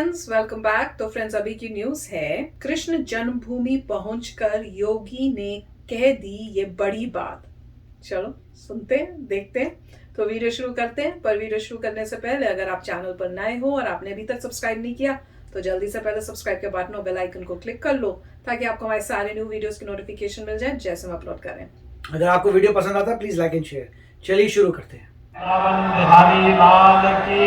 Friends, welcome back. तो friends, अभी की न्यूज है, कृष्ण जन्मभूमि पहुंचकर योगी ने कह दी ये बड़ी बात। चलो सुनते हैं, देखते हैं। तो वीडियो शुरू करते हैं। पर वीडियो शुरू करने से पहले अगर आप चैनल पर नए हो और आपने अभी तक सब्सक्राइब नहीं किया तो जल्दी से पहले सब्सक्राइब के बटन और बेल आइकन को क्लिक कर लो ताकि आपको हमारे सारे न्यू वीडियोस की नोटिफिकेशन मिल जाए जैसे हम अपलोड करें। अगर आपको वीडियो पसंद आता है प्लीज लाइक एंड शेयर। चलिए शुरू करते हैं। बिहारी लाल की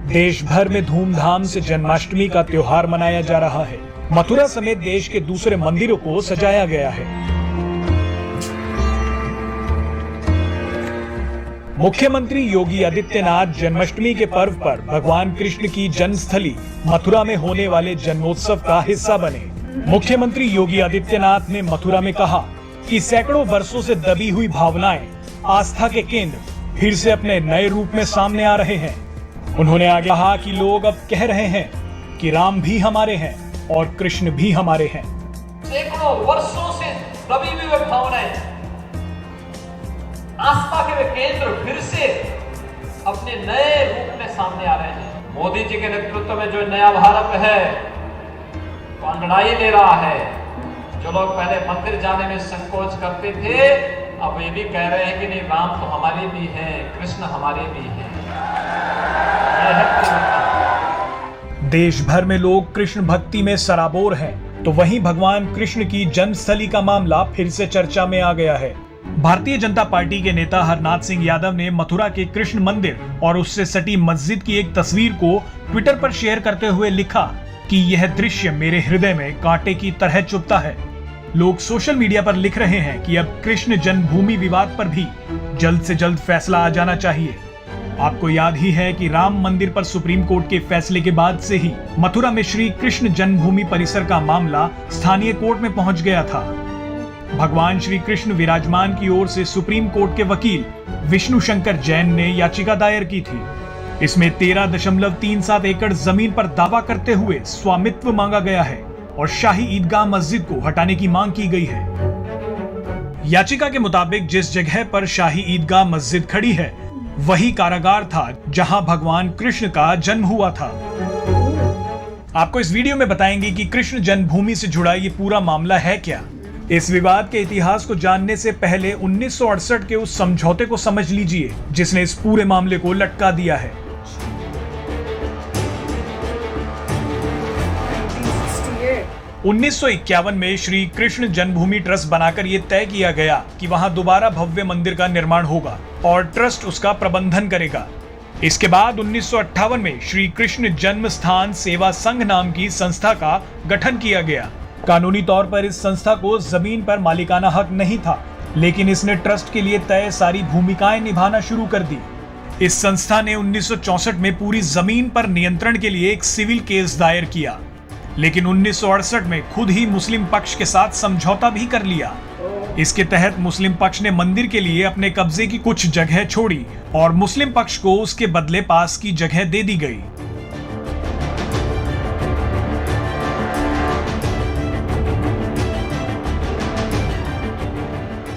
देश भर में धूमधाम से जन्माष्टमी का त्योहार मनाया जा रहा है। मथुरा समेत देश के दूसरे मंदिरों को सजाया गया है। मुख्यमंत्री योगी आदित्यनाथ जन्माष्टमी के पर्व पर भगवान कृष्ण की जन्मस्थली मथुरा में होने वाले जन्मोत्सव का हिस्सा बने। मुख्यमंत्री योगी आदित्यनाथ ने मथुरा में कहा कि सैकड़ों वर्षों से दबी हुई भावनाएं, आस्था के केंद्र फिर से अपने नए रूप में सामने आ रहे हैं। उन्होंने आगे कहा कि लोग अब कह रहे हैं कि राम भी हमारे हैं और कृष्ण भी हमारे हैं। सैकड़ों वर्षों से दबी हुई वे भावनाएं, आस्था के वे केंद्र फिर से अपने नए रूप में सामने आ रहे हैं। मोदी जी के नेतृत्व में जो नया भारत है वो अंगड़ाई ले रहा है। जो लोग पहले मंदिर जाने में संकोच करते थे अब ये भी कह रहे हैं कि नहीं, राम तो हमारे भी हैं, कृष्ण हमारे भी हैं। यह है परिवर्तन। देश भर में लोग कृष्ण भक्ति में सराबोर हैं, तो वहीं भगवान कृष्ण की जन्मस्थली का मामला फिर से चर्चा में आ गया है। भारतीय जनता पार्टी के नेता हरनाथ सिंह यादव ने मथुरा के कृष्ण मंदिर और उससे सटी मस्जिद की एक तस्वीर को ट्विटर पर शेयर करते हुए लिखा कि यह दृश्य मेरे हृदय में कांटे की तरह चुभता है। लोग सोशल मीडिया पर लिख रहे हैं कि अब कृष्ण जन्मभूमि विवाद पर भी जल्द से जल्द फैसला आ जाना चाहिए। आपको याद ही है कि राम मंदिर पर सुप्रीम कोर्ट के फैसले के बाद से ही मथुरा में श्री कृष्ण जन्मभूमि परिसर का मामला स्थानीय कोर्ट में पहुंच गया था। भगवान श्री कृष्ण विराजमान की ओर से सुप्रीम कोर्ट के वकील विष्णु शंकर जैन ने याचिका दायर की थी। इसमें 13.37 एकड़ जमीन पर दावा करते हुए स्वामित्व मांगा गया है और शाही ईदगाह मस्जिद को हटाने की मांग की गई है। याचिका के मुताबिक जिस जगह पर शाही ईदगाह मस्जिद खड़ी है वही कारागार था जहां भगवान कृष्ण का जन्म हुआ था। आपको इस वीडियो में बताएंगे कि कृष्ण जन्मभूमि से जुड़ा ये पूरा मामला है क्या। इस विवाद के इतिहास को जानने से पहले 1968 के उस समझौते को समझ लीजिए जिसने इस पूरे मामले को लटका दिया है। 1951 में श्री कृष्ण जन्मभूमि ट्रस्ट बनाकर यह तय किया गया कि वहां दोबारा भव्य मंदिर का निर्माण होगा और ट्रस्ट उसका प्रबंधन करेगा। इसके बाद 1958 में श्री कृष्ण जन्म स्थान सेवा संघ नाम की संस्था का गठन किया गया। कानूनी तौर पर इस संस्था को जमीन पर मालिकाना हक नहीं था, लेकिन इसने ट्रस्ट के लिए तय सारी भूमिकाएं निभाना शुरू कर दी। इस संस्था ने 1964 में पूरी जमीन पर नियंत्रण के लिए एक सिविल केस दायर किया, लेकिन 1968 में खुद ही मुस्लिम पक्ष के साथ समझौता भी कर लिया। इसके तहत मुस्लिम पक्ष ने मंदिर के लिए अपने कब्जे की कुछ जगह छोड़ी और मुस्लिम पक्ष को उसके बदले पास की जगह दे दी गई।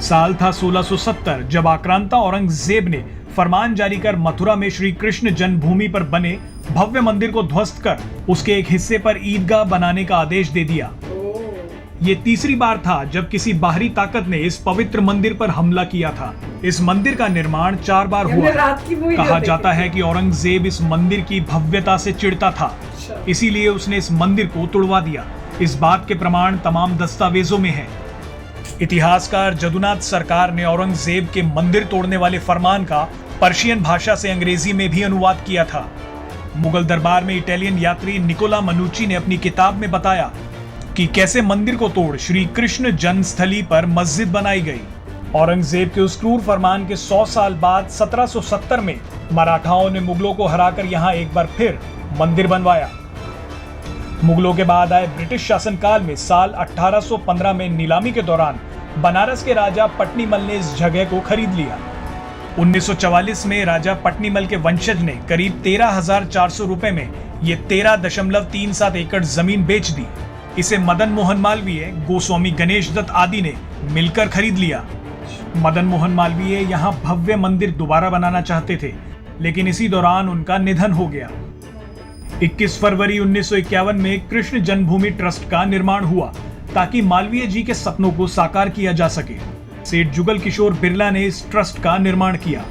साल था 1670 जब आक्रांता औरंगजेब ने फरमान जारी कर मथुरा में श्री कृष्ण जन्मभूमि पर बने भव्य मंदिर को ध्वस्त कर उसके एक हिस्से पर ईदगाह बनाने का आदेश दे दिया। ये तीसरी बार था जब किसी बाहरी ताकत ने इस पवित्र मंदिर पर हमला किया था। इस मंदिर का निर्माण 4 बार हुआ। कहा जाता है कि औरंगजेब इस मंदिर की भव्यता से चिढ़ता था, इसीलिए उसने इस मंदिर को तोड़वा दिया। इस बात के प्रमाण तमाम दस्तावेजों में हैं। इतिहासकार जदुनाथ सरकार ने औरंगजेब के मंदिर तोड़ने वाले फरमान का पर्शियन भाषा से अंग्रेजी में भी अनुवाद किया था। मुगल दरबार में इटालियन यात्री निकोला मनुची ने अपनी किताब में बताया कि कैसे मंदिर को तोड़ श्री कृष्ण जन्मस्थली पर मस्जिद बनाई गई। औरंगजेब के उस क्रूर फरमान के 100 साल बाद 1770 में मराठाओं ने मुगलों को हराकर यहाँ एक बार फिर मंदिर बनवाया। मुगलों के बाद आए ब्रिटिश शासनकाल में साल 1815 में नीलामी के दौरान बनारस के राजा पट्नीमल ने इस जगह को खरीद लिया। 1944 में राजा पट्नीमल के वंशज ने करीब 13,400 रुपए में ये 13.37 एकड़ जमीन बेच दी। इसे मदन मोहन मालवीय, गोस्वामी गणेश दत्त आदि ने मिलकर खरीद लिया। मदन मोहन मालवीय यहाँ भव्य मंदिर दोबारा बनाना चाहते थे, लेकिन इसी दौरान उनका निधन हो गया। 21 फरवरी 1951 में कृष्ण जन्मभूमि ट्रस्ट का निर्माण हुआ ताकि मालवीय जी के सपनों को साकार किया जा सके। सेठ जुगल किशोर बिरला ने इस ट्रस्ट का निर्माण किया,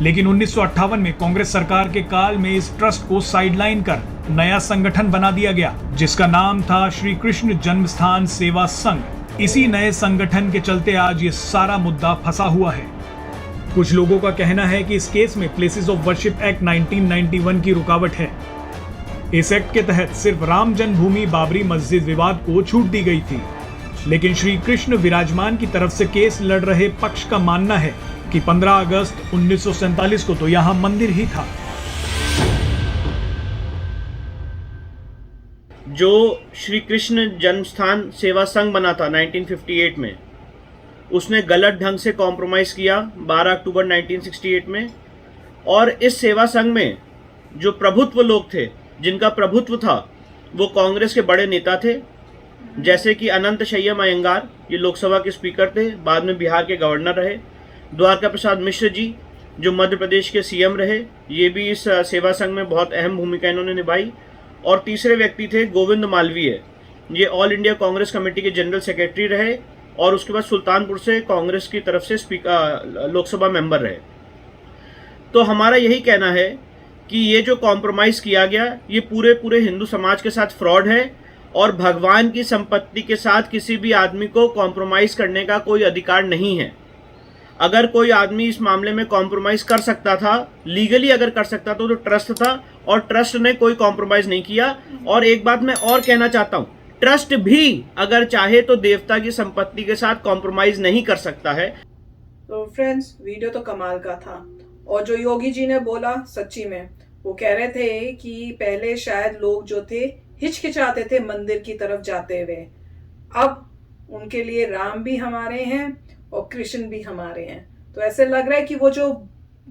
लेकिन 1958 में कांग्रेस सरकार के काल में इस ट्रस्ट को साइडलाइन कर नया संगठन बना दिया गया, जिसका नाम था श्री कृष्ण जन्मस्थान सेवा संघ। इसी नए संगठन के चलते आज ये सारा मुद्दा फंसा हुआ है। कुछ लोगों का कहना है कि इस केस में प्लेसेस ऑफ वर्शिप एक्ट 1991 की रुकावट है। इस एक्ट के तहत सिर्फ राम जन्मभूमि बाबरी मस्जिद विवाद को छूट दी गई थी, लेकिन श्री कृष्ण विराजमान की तरफ से केस लड़ रहे पक्ष का मानना है कि 15 अगस्त 1947 को तो यहाँ मंदिर ही था। जो श्री कृष्ण जन्मस्थान सेवा संघ बना था 1958 में, उसने गलत ढंग से कॉम्प्रोमाइज किया 12 अक्टूबर 1968 में। और इस सेवा संघ में जो प्रभुत्व लोग थे, जिनका प्रभुत्व था, वो कांग्रेस के बड़े नेता थे, जैसे कि अनंत शय्यम अयंगार, ये लोकसभा के स्पीकर थे, बाद में बिहार के गवर्नर रहे। द्वारका प्रसाद मिश्र जी, जो मध्य प्रदेश के सीएम रहे, ये भी इस सेवा संघ में बहुत अहम भूमिका इन्होंने निभाई। और तीसरे व्यक्ति थे गोविंद मालवीय, ये ऑल इंडिया कांग्रेस कमेटी के जनरल सेक्रेटरी रहे और उसके बाद सुल्तानपुर से कांग्रेस की तरफ से लोकसभा मेंबर रहे। तो हमारा यही कहना है कि ये जो कॉम्प्रोमाइज़ किया गया, ये पूरे हिंदू समाज के साथ फ्रॉड है और भगवान की संपत्ति के साथ किसी भी आदमी को कॉम्प्रोमाइज़ करने का कोई अधिकार नहीं है। अगर कोई आदमी इस मामले में कॉम्प्रोमाइज कर सकता था, लीगली अगर कर सकता तो ट्रस्ट था, और ट्रस्ट ने कोई कॉम्प्रोमाइज नहीं किया। और एक बात मैं और कहना चाहता हूं, ट्रस्ट भी अगर चाहे तो देवता की संपत्ति के साथ कॉम्प्रोमाइज नहीं कर सकता है। तो फ्रेंड्स, वीडियो तो कमाल का था, और जो योगी जी ने बोला सच्ची में, वो कह रहे थे कि पहले शायद लोग जो थे हिचकिचाते थे मंदिर की तरफ जाते हुए, अब उनके लिए राम भी हमारे हैं और कृष्ण भी हमारे हैं। तो ऐसे लग रहा है कि वो जो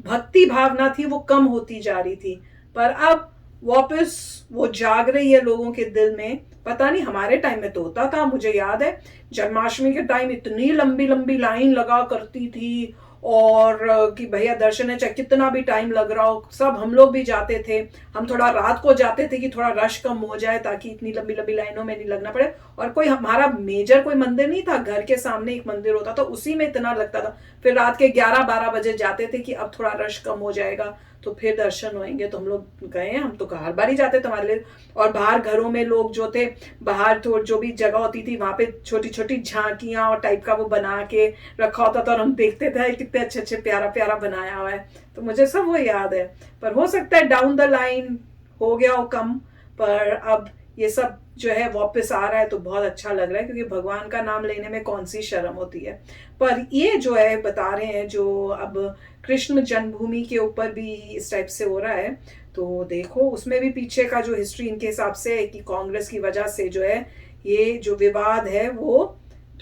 भक्ति भावना थी वो कम होती जा रही थी, पर अब वापस वो जाग रही है लोगों के दिल में। पता नहीं, हमारे टाइम में तो होता था, मुझे याद है जन्माष्टमी के टाइम इतनी लंबी लंबी लाइन लगा करती थी, और कि भैया दर्शन है चाहे कितना भी टाइम लग रहा हो, सब हम लोग भी जाते थे। हम थोड़ा रात को जाते थे कि थोड़ा रश कम हो जाए, ताकि इतनी लंबी लंबी लाइनों में नहीं लगना पड़े। और कोई हमारा मेजर कोई मंदिर नहीं था, घर के सामने एक मंदिर होता था, उसी में इतना लगता था। फिर रात के 11-12 बजे जाते थे कि अब थोड़ा रश कम हो जाएगा तो फिर दर्शन होंगे। तो हम लोग गए, हम तो हर बार ही जाते थे हमारे लिए। और बाहर घरों में लोग जो थे, बाहर तो जो भी जगह होती थी वहां पे छोटी छोटी झांकियां और टाइप का वो बना के रखा होता था, और हम देखते थे कितने अच्छे अच्छे प्यारा प्यारा बनाया हुआ है। तो मुझे सब वो याद है, पर हो सकता है डाउन द लाइन हो गया हो कम, पर अब ये सब जो है वापस आ रहा है तो बहुत अच्छा लग रहा है, क्योंकि भगवान का नाम लेने में कौन सी शर्म होती है। पर ये जो है बता रहे हैं, जो अब कृष्ण जन्मभूमि के ऊपर भी इस टाइप से हो रहा है, तो देखो उसमें भी पीछे का जो हिस्ट्री इनके हिसाब से है कि कांग्रेस की वजह से जो है ये जो विवाद है वो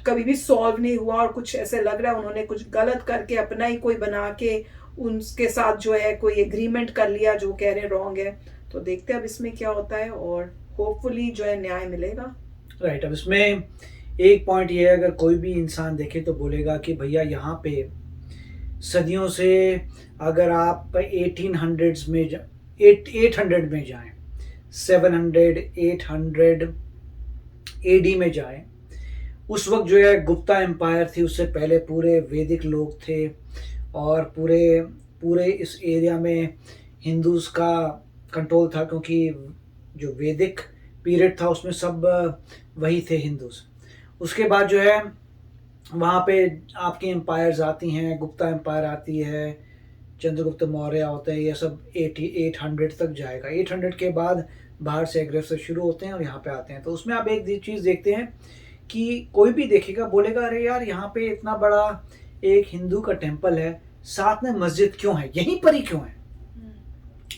कभी भी सॉल्व नहीं हुआ, और कुछ ऐसे लग रहा है उन्होंने कुछ गलत करके अपना ही कोई बना के उनके साथ जो है कोई एग्रीमेंट कर लिया जो कह रहे रॉन्ग है। तो देखते हैं अब इसमें क्या होता है, और होपफुली जो है न्याय मिलेगा। राइट। अब इसमें एक पॉइंट ये है, अगर कोई भी इंसान देखे तो बोलेगा कि भैया यहाँ पे सदियों से, अगर आप 1800s में 800 में जाएं, 700 800 AD में जाएं, उस वक्त जो है गुप्ता एम्पायर थी, उससे पहले पूरे वैदिक लोग थे, और पूरे इस एरिया में हिंदूज का कंट्रोल था, क्योंकि जो वैदिक पीरियड था उसमें सब वही थे हिंदूज। उसके बाद जो है वहाँ पे आपकी एम्पायर्स आती हैं, गुप्ता एम्पायर आती है, चंद्रगुप्त मौर्य होते हैं, ये सब 800 तक जाएगा। 800 के बाद बाहर से एग्रेसर शुरू होते हैं और यहाँ पे आते हैं। तो उसमें आप एक चीज़ देखते हैं कि कोई भी देखेगा बोलेगा अरे यार यहाँ पे इतना बड़ा एक हिंदू का टेम्पल है, साथ में मस्जिद क्यों है, यहीं पर ही क्यों है।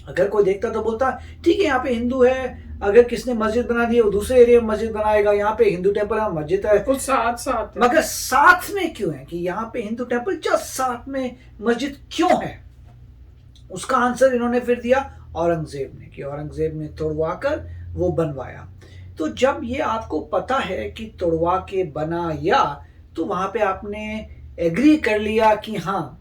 अगर कोई देखता तो बोलता ठीक है यहाँ पे हिंदू है, अगर किसने मस्जिद बना दी है वो दूसरे एरिया में मस्जिद बनाएगा, यहाँ पे हिंदू टेम्पल है मस्जिद है, कुछ साथ मगर साथ में क्यों है कि यहाँ पे हिंदू टेम्पल जस्ट साथ में मस्जिद क्यों है। उसका आंसर इन्होंने फिर दिया औरंगजेब ने, कि औरंगजेब ने तोड़वा कर वो बनवाया। तो जब ये आपको पता है कि तोड़वा के बनाया, तो वहां पे आपने एग्री कर लिया कि हाँ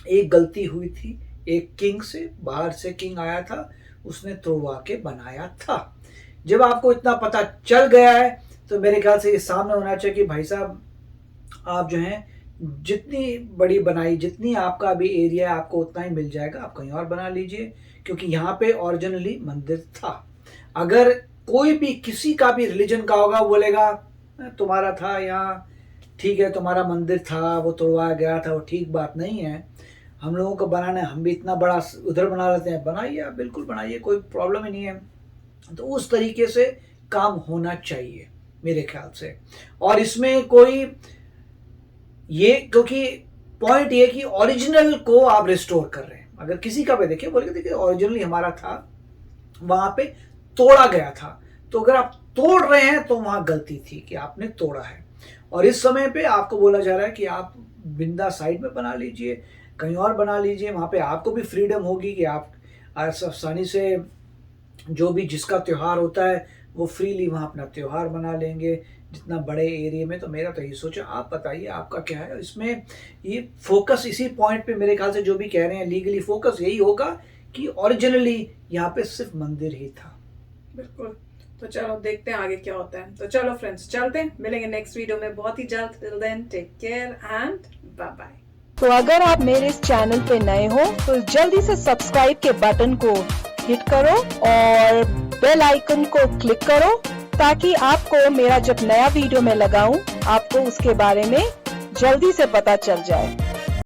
एक गलती हुई थी, एक किंग से, बाहर से किंग आया था, उसने तोड़वा के बनाया था। जब आपको इतना पता चल गया है तो मेरे ख्याल से ये सामने होना चाहिए कि भाई साहब आप जो हैं जितनी बड़ी बनाई, जितनी आपका अभी एरिया है आपको उतना ही मिल जाएगा, आप कहीं और बना लीजिए, क्योंकि यहाँ पे ओरिजिनली मंदिर था। अगर कोई भी किसी का भी रिलीजन का होगा, बोलेगा तुम्हारा था यहाँ, ठीक है तुम्हारा मंदिर था वो तोड़वाया गया था, वो ठीक बात नहीं है। हम लोगों को बनाना है, हम भी इतना बड़ा उधर बना लेते हैं, बनाइए आप, बिल्कुल बनाइए, कोई प्रॉब्लम ही नहीं है। तो उस तरीके से काम होना चाहिए मेरे ख्याल से। और इसमें कोई ये, क्योंकि पॉइंट ये कि ओरिजिनल को आप रिस्टोर कर रहे हैं। अगर किसी का भी देखिए, बोले देखिए ओरिजिनली हमारा था, वहां पे तोड़ा गया था, तो अगर आप तोड़ रहे हैं तो वहां गलती थी कि आपने तोड़ा है। और इस समय पे आपको बोला जा रहा है कि आप बिंदा साइड में बना लीजिए, कहीं और बना लीजिए, वहां पे आपको भी फ्रीडम होगी कि आप आसानी से जो भी जिसका त्यौहार होता है वो फ्रीली वहाँ अपना त्यौहार मना लेंगे जितना बड़े एरिया में। तो मेरा तो ये सोचा, आप बताइए आपका क्या है इसमें। ये फोकस इसी पॉइंट पे मेरे ख्याल से जो भी कह रहे हैं लीगली फोकस यही होगा कि ओरिजिनली यहाँ पे सिर्फ मंदिर ही था। बिल्कुल। तो चलो देखते हैं आगे क्या होता है। तो चलो फ्रेंड्स चलते हैं, मिलेंगे नेक्स्ट वीडियो में बहुत ही जल्द। Till then take care and bye bye. तो अगर आप मेरे इस चैनल पे नए हो तो जल्दी से सब्सक्राइब के बटन को हिट करो और बेल आइकन को क्लिक करो, ताकि आपको मेरा जब नया वीडियो मैं लगाऊं आपको उसके बारे में जल्दी से पता चल जाए।